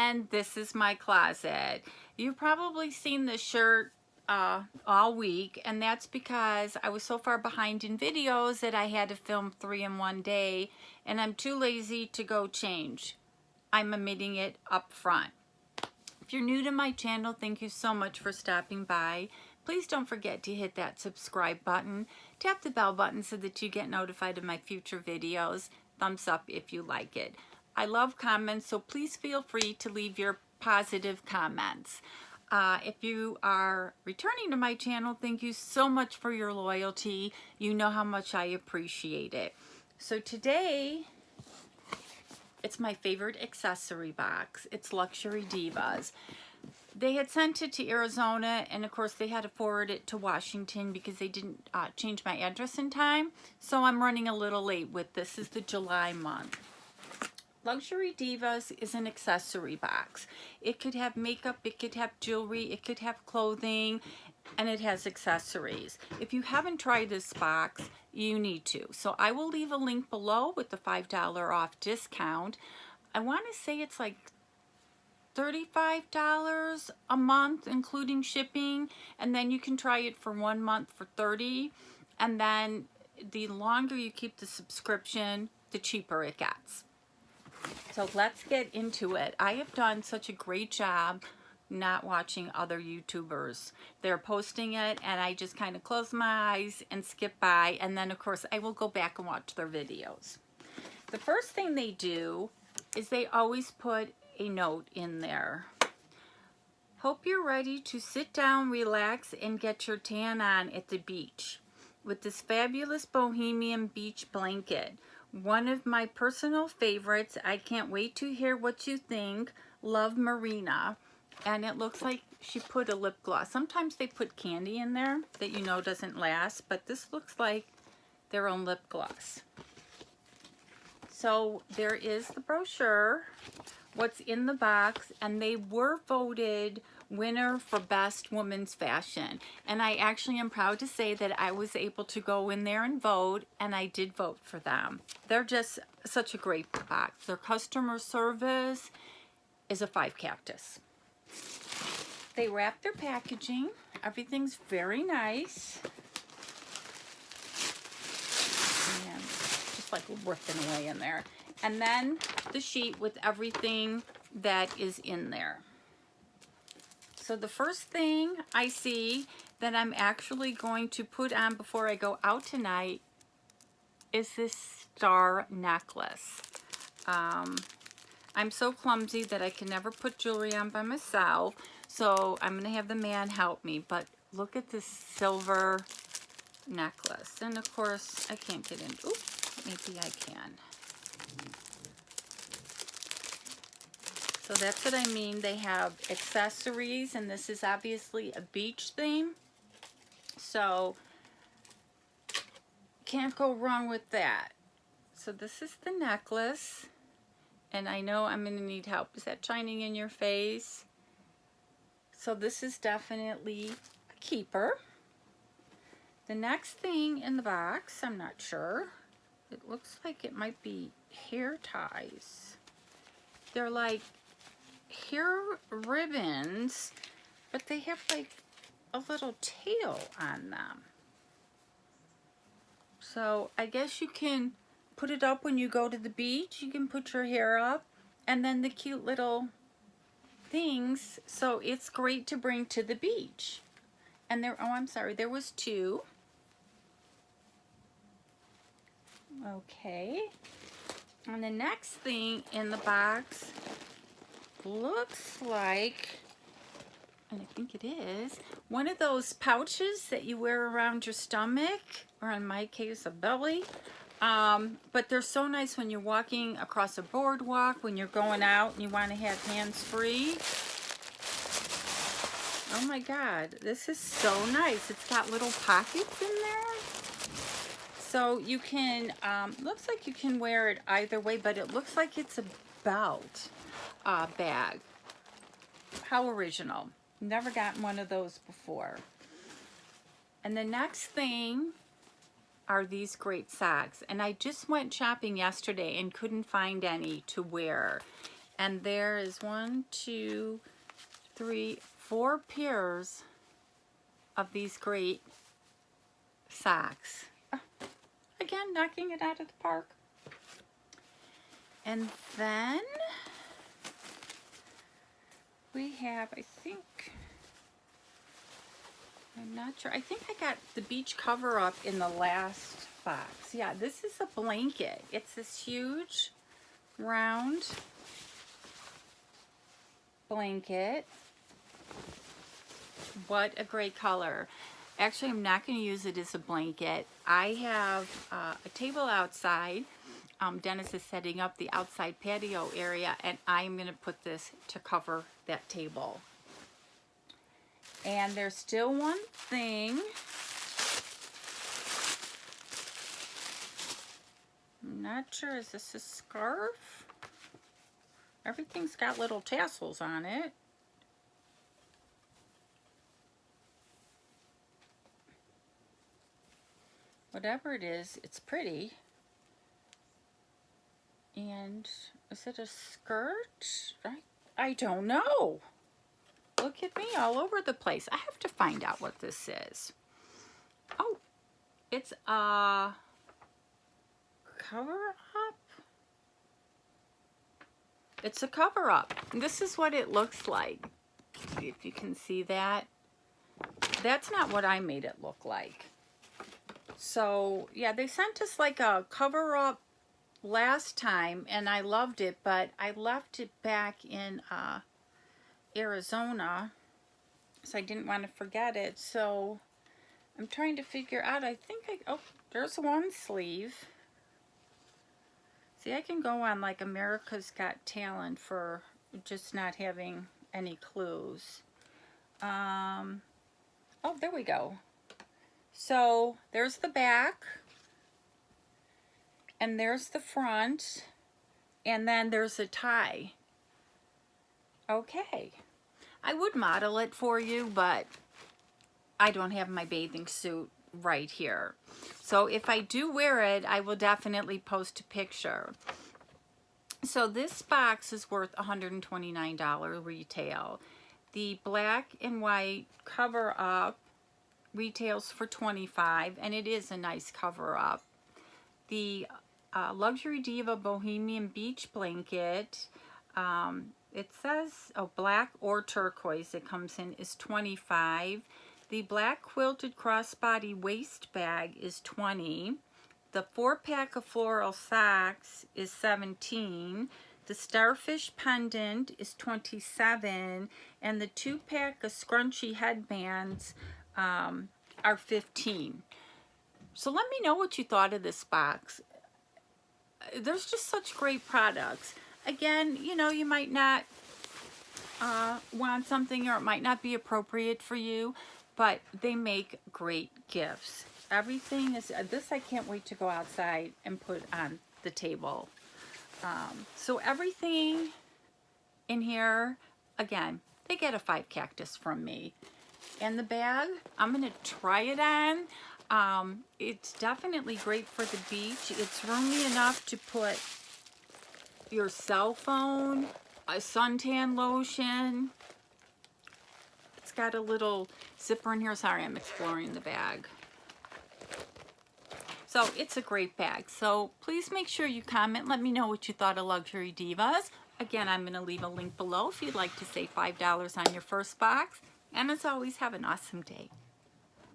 and this is my closet. You've probably seen this shirt all week, and that's because I was so far behind in videos that I had to film 3 in one day, and I'm too lazy to go change. I'm omitting it up front. If you're new to my channel, thank you so much for stopping by. Please don't forget to hit that subscribe button. Tap the bell button so that you get notified of my future videos. Thumbs up if you like it. I love comments, so please feel free to leave your positive comments. If you are returning to my channel, thank you so much for your loyalty. You know how much I appreciate it. So today, it's my favorite accessory box. It's Luxury Divas. They had sent it to Arizona, and of course they had to forward it to Washington because they didn't change my address in time. So I'm running a little late with this. This is the July month. Luxury Divas is an accessory box. It could have makeup, it could have jewelry, it could have clothing, and it has accessories. If you haven't tried this box, you need to. So I will leave a link below with the $5 off discount. I want to say it's like $35 a month, including shipping, and then you can try it for 1 month for $30, and then the longer you keep the subscription, the cheaper it gets. So let's get into it. I have done such a great job not watching other YouTubers. They're posting it and I just kind of close my eyes and skip by, and then of course I will go back and watch their videos. The first thing they do is they always put a note in there. Hope you're ready to sit down, relax, and get your tan on at the beach with this fabulous bohemian beach blanket. One of my personal favorites. I can't wait to hear what you think. Love, Marina. And it looks like she put a lip gloss. Sometimes they put candy in there that you know doesn't last, but this looks like their own lip gloss. So there is the brochure, what's in the box, and they were voted winner for best women's fashion, and I actually am proud to say that I was able to go in there and vote, and I did vote for them. They're just such a great box. Their customer service is a 5 cactus. They wrap their packaging. Everything's very nice, and just like ripping away in there. And then the sheet with everything that is in there. So the first thing I see that I'm actually going to put on before I go out tonight is this star necklace. I'm so clumsy that I can never put jewelry on by myself, so I'm going to have the man help me. But look at this silver necklace. And of course, I can't get in. Oops, maybe I can. So that's what I mean. They have accessories, and this is obviously a beach theme. So can't go wrong with that. So this is the necklace, and I know I'm going to need help. Is that shining in your face? So this is definitely a keeper. The next thing in the box, I'm not sure. It looks like it might be hair ties. They're like hair ribbons, but they have like a little tail on them. So I guess you can put it up when you go to the beach. You can put your hair up, and then the cute little things. So it's great to bring to the beach. And there, oh, I'm sorry, there was 2. Okay. And the next thing in the box looks like, and I think it is, one of those pouches that you wear around your stomach, or in my case, a belly. But they're so nice when you're walking across a boardwalk, when you're going out and you want to have hands free. Oh my God, this is so nice. It's got little pockets in there. So you can, looks like you can wear it either way, but it looks like it's a belt bag. How original. Never gotten one of those before. And the next thing are these great socks. And I just went shopping yesterday and couldn't find any to wear. And there is 1, 2, 3, 4 pairs of these great socks. Again, knocking it out of the park. And then we have, I think, I'm not sure. I think I got the beach cover up in the last box. Yeah, this is a blanket. It's this huge round blanket. What a great color. Actually, I'm not going to use it as a blanket. I have a table outside. Dennis is setting up the outside patio area, and I'm going to put this to cover that table. And there's still one thing. I'm not sure, is this a scarf? Everything's got little tassels on it. Whatever it is, it's pretty. And is it a skirt? I don't know. Look at me all over the place. I have to find out what this is. Oh, it's a cover up. It's a cover up. This is what it looks like. See if you can see that. That's not what I made it look like. So yeah, they sent us like a cover up last time and I loved it, but I left it back in Arizona, so I didn't want to forget it. So I'm trying to figure out, oh, there's one sleeve. See, I can go on like America's Got Talent for just not having any clues. Oh, there we go. So there's the back, and there's the front, and then there's a tie. Okay. I would model it for you, but I don't have my bathing suit right here. So if I do wear it, I will definitely post a picture. So this box is worth $129 retail. The black and white cover up retails for $25, and it is a nice cover up. The Luxury Diva Bohemian Beach Blanket, it says, oh, black or turquoise it comes in, is $25. The black quilted crossbody waist bag is $20. The 4-pack of floral socks is $17. The starfish pendant is $27. And the 2-pack of scrunchy headbands are $15. So let me know what you thought of this box. There's just such great products. Again, you know, you might not want something, or it might not be appropriate for you, but they make great gifts. Everything is, this I can't wait to go outside and put on the table. So everything in here, again, they get a 5 cactus from me. And the bag, I'm going to try it on. It's definitely great for the beach. It's roomy enough to put your cell phone, a suntan lotion. It's got a little zipper in here. Sorry, I'm exploring the bag. So it's a great bag. So please make sure you comment. Let me know what you thought of Luxury Divas. Again, I'm going to leave a link below if you'd like to save $5 on your first box. And as always, have an awesome day.